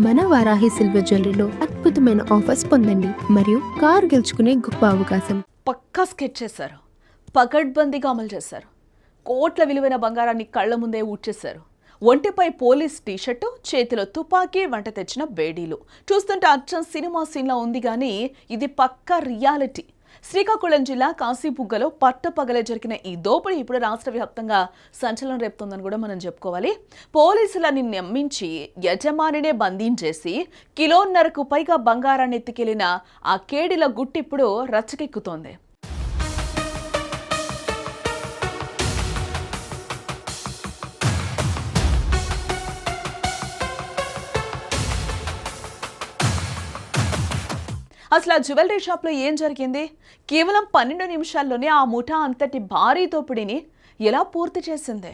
మన వారాహి సిల్వర్ జ్యువెలరీలో అద్భుతమైన ఆఫర్స్ పొందండి మరియు కారు గెలుచుకునే గొప్ప అవకాశం. పక్కా స్కెచ్ చేశారు, పకడ్బందీగా అమలు చేశారు. కోట్ల విలువైన బంగారాన్ని కళ్ల ముందే ఊడ్చేశారు. ఒంటిపై పోలీస్ టీషర్టు, చేతిలో తుపాకీ, వంట తెచ్చిన బేడీలు. చూస్తుంటే అచ్చం సినిమా సీన్లా ఉంది కానీ ఇది పక్కా రియాలిటీ. శ్రీకాకుళం జిల్లా కాశీబుగ్గలో పట్టపగలే జరిగిన ఈ దోపిడీ ఇప్పుడు రాష్ట్ర వ్యాప్తంగా సంచలనం రేపుతోందని కూడా మనం చెప్పుకోవాలి. పోలీసులని నమ్మించి యజమానినే బంధించేసి కిలోన్నరకు పైగా బంగారాన్ని ఎత్తుకెళ్లిన ఆ కేడిల గుట్టిప్పుడు రచ్చకెక్కుతోంది. అసలు ఆ జ్యువెలరీ షాప్లో ఏం జరిగింది? కేవలం 12 నిమిషాల్లోనే ఆ ముఠా అంతటి భారీ దోపిడీని ఎలా పూర్తి చేసింది?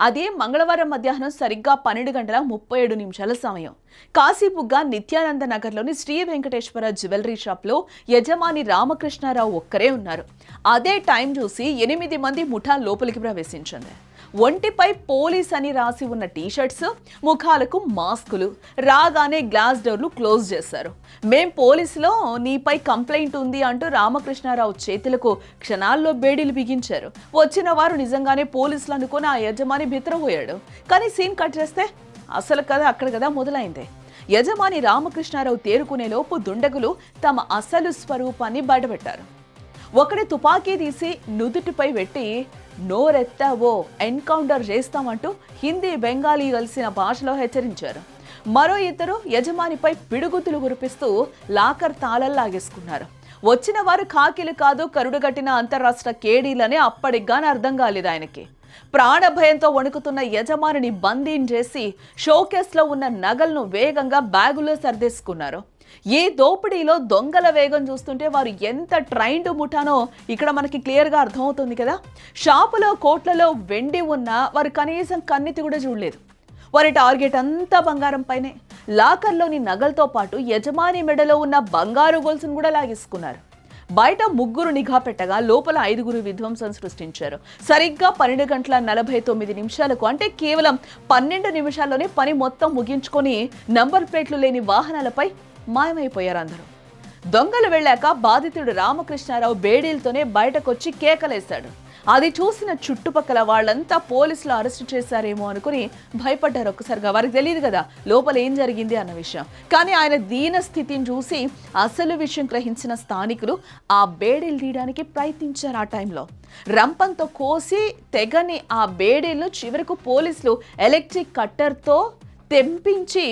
అదే మంగళవారం మధ్యాహ్నం సరిగ్గా 12:37 సమయం. కాశీబుగ్గ నిత్యానంద నగర్లోని శ్రీ వెంకటేశ్వర జ్యువెలరీ షాప్లో యజమాని రామకృష్ణారావు ఒక్కరే ఉన్నారు. అదే టైం చూసి 8 మంది ముఠా లోపలికి ప్రవేశించింది. ఒంటిపై పోలీస్ అని రాసి ఉన్న టీషర్ట్స్, ముఖాలకు మాస్కులు, రాగానే గ్లాస్ డోర్లు క్లోజ్ చేశారు. మేం పోలీసులో నీపై కంప్లైంట్ ఉంది అంటూ రామకృష్ణారావు చేతులకు క్షణాల్లో బేడీలు బిగించారు. వచ్చిన వారు నిజంగానే పోలీసులు అనుకుని ఆ యజమాని బిత్తరపోయాడు. కానీ సీన్ కట్ చేస్తే అసలు కథ అక్కడ కదా మొదలైంది. యజమాని రామకృష్ణారావు తేరుకునే లోపు దుండగులు తమ అసలు స్వరూపాన్ని బయటపెట్టారు. ఒకటి తుపాకీ తీసి నుదుటిపై పెట్టి నోరెత్తావో ఎన్కౌంటర్ చేస్తామంటూ హిందీ, బెంగాలీ కలిసిన భాషలో హెచ్చరించారు. మరో ఇద్దరు యజమానిపై పిడుగుతులు కురిపిస్తూ లాకర్ తాళాలు లాగేసుకున్నారు. వచ్చిన వారు ఖాకీలు కాదు, కరుడుగట్టిన అంతరాష్ట్ర కేడీలని అప్పటిగానే అర్థం కాలేదు ఆయనకి. ప్రాణభయంతో వణుకుతున్న యజమానిని బంధించేసి షోకేస్లో ఉన్న నగలను వేగంగా బ్యాగులో సర్దేసుకున్నారు. ఈ దోపిడీలో దొంగల వేగం చూస్తుంటే వారు ఎంత ట్రైన్డ్ ముఠానో ఇక్కడ మనకి క్లియర్గా అర్థమవుతుంది కదా. షాపులో కోట్లలో వెండి ఉన్నా వారు కనీసం కన్నెత్తి కూడా చూడలేదు. వారి టార్గెట్ అంతా బంగారం పైనే. లాకర్లోని నగలతో పాటు యజమాని మెడలో ఉన్న బంగారు గొలుసును కూడా లాగేసుకున్నారు. బయట 3 నిఘా పెట్టగా లోపల 5 విధ్వంసం సృష్టించారు. సరిగ్గా 12:49 అంటే కేవలం 12 నిమిషాల్లోనే పని మొత్తం ముగించుకొని నంబర్ ప్లేట్లు లేని వాహనాలపై మాయమైపోయారు అందరూ. దొంగలు వెళ్ళాక బాధితుడు రామకృష్ణారావు బేడీలతోనే బయటకొచ్చి కేకలేశాడు. అది చూసిన చుట్టుపక్కల వాళ్ళంతా పోలీసులు అరెస్టు చేశారేమో అనుకుని భయపడ్డారు. ఒక్కసారిగా వారికి తెలియదు కదా లోపల ఏం జరిగింది అన్న విషయం. కానీ ఆయన దీన స్థితిని చూసి అసలు విషయం గ్రహించిన స్థానికులు ఆ బేడీలు తీయడానికి ప్రయత్నించారు. ఆ టైంలో రంపంతో కోసి తెగని ఆ బేడీలను చివరకు పోలీసులు ఎలక్ట్రిక్ కట్టర్తో తెంపించి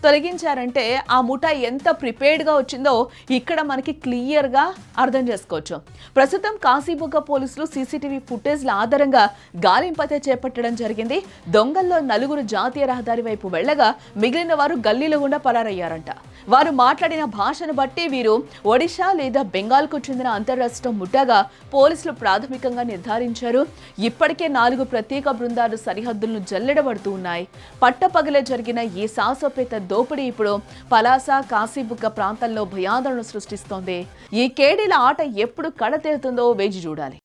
తొలగించారంటే ఆ ముఠా ఎంత ప్రిపేర్డ్గా వచ్చిందో ఇక్కడ మనకి క్లియర్గా అర్థం చేసుకోవచ్చు. ప్రస్తుతం కాశీబుగ్గ పోలీసులు సీసీటీవీ ఫుటేజ్ల ఆధారంగా గాలింపతే చేపట్టడం జరిగింది. దొంగల్లో 4 జాతీయ రహదారి వైపు వెళ్లగా మిగిలిన వారు గల్లీల గుండా పరారయ్యారంట. వారు మాట్లాడిన భాషను బట్టి వీరు ఒడిషా లేదా బెంగాల్కు చెందిన అంతర్రాష్ట్ర ముఠాగా పోలీసులు ప్రాథమికంగా నిర్ధారించారు. ఇప్పటికే 4 ప్రత్యేక బృందాలు సరిహద్దులను జల్లెడబడుతూ ఉన్నాయి. పట్టపగలే జరిగిన ఈ సాహసోపేత దోపిడీ ఇప్పుడు పలాస, కాశీబుగ్గ ప్రాంతాల్లో భయాందోళన సృష్టిస్తోంది. ఈ కేడీల ఆట ఎప్పుడు కడతేరుతుందో వేచి చూడాలి.